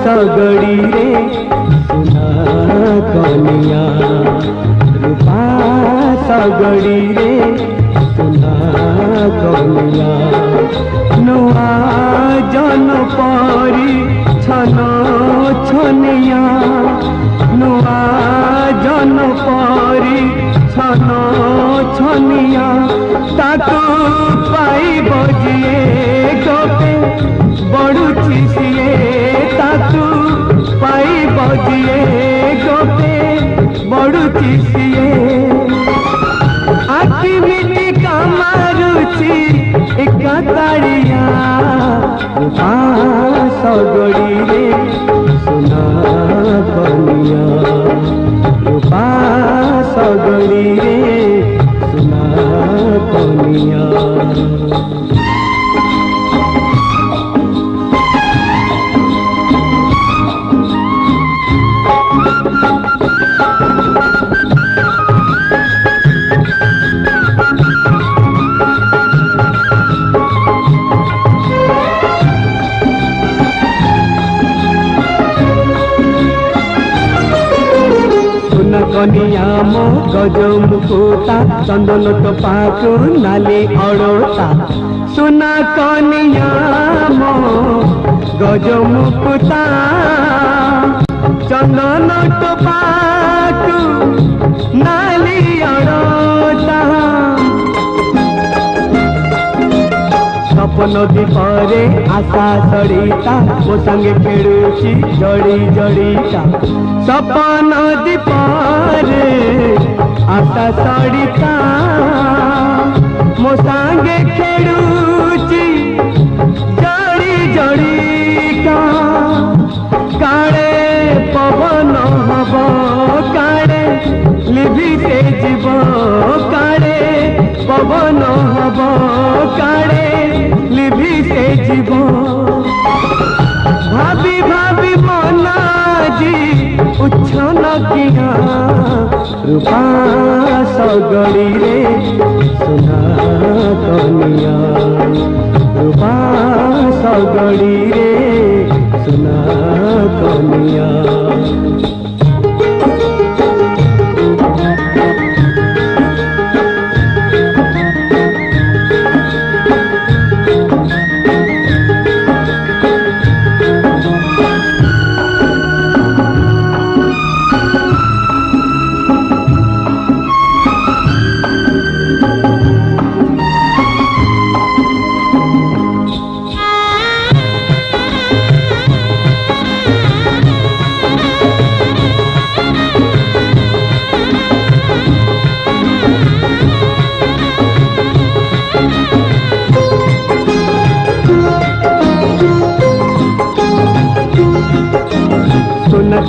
सगड़ी रे सुना कनिया रूपा सगड़ी रे सुना कनिया नुआ जन परी छन छनिया नुआ जन परी छन छनिया ताकू पाई बजिए गोपे बड़ुची सिए ताकू पाई बजिए गोपे बड़ुची सिए आखि मिटी कामारुची एका ताड़िया रूपा सगड़ी रे सुना कनिया रूपा सगड़ी रे सुना कनिया कनिया मो गज मुकुता चंदन तो पाकु नाली अड़ोता सुना कनिया मो गज मुकुता चंदन तो पाकु नाली अड़ोता सपन दीपरे आशा सड़ीता मो संगे खेलुची जड़ी जड़ीता सपन दीपरे आशा सड़ीता मो संगे खेलुची जड़ी जड़ीता काले पवन हब काले लिभि से जीव काले पवन हब काले लिभि से जीव भाभी भाभी मनाजी उच्छन किया रूपा सगड़ी रे सुना कनिया रूपा सगड़ी रे सुना कनिया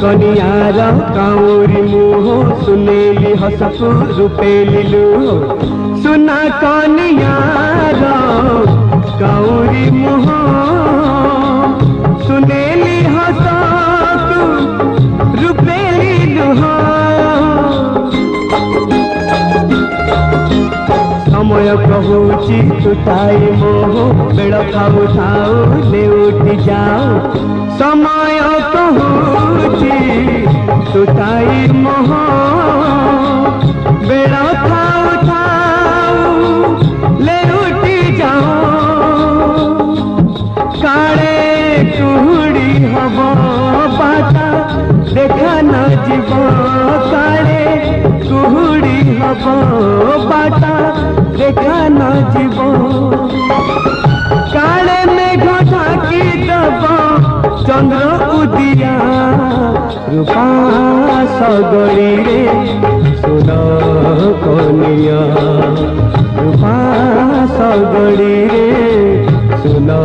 कनियार काउरी मुह सुनेली हसकु रूपेली लुह सुना कनियार काउरी मुह सुनेली हसकु रूपेली लुह समय कहूची तुटाई मोह बेड़ खाऊ थाऊ लेउटी जाओ समय कहूची तुटाई मोह बेड़ खाऊ थाऊ लेउटी जाओ काले कुहुड़ी हब बाटा देखा न जीव काले कुहुड़ी हब बाटा देखा न जीव काले मेघ ढाकी दब चंद्र उदिया रूपा सगड़ी रे सुना कनिया रूपा सगड़ी रे सुना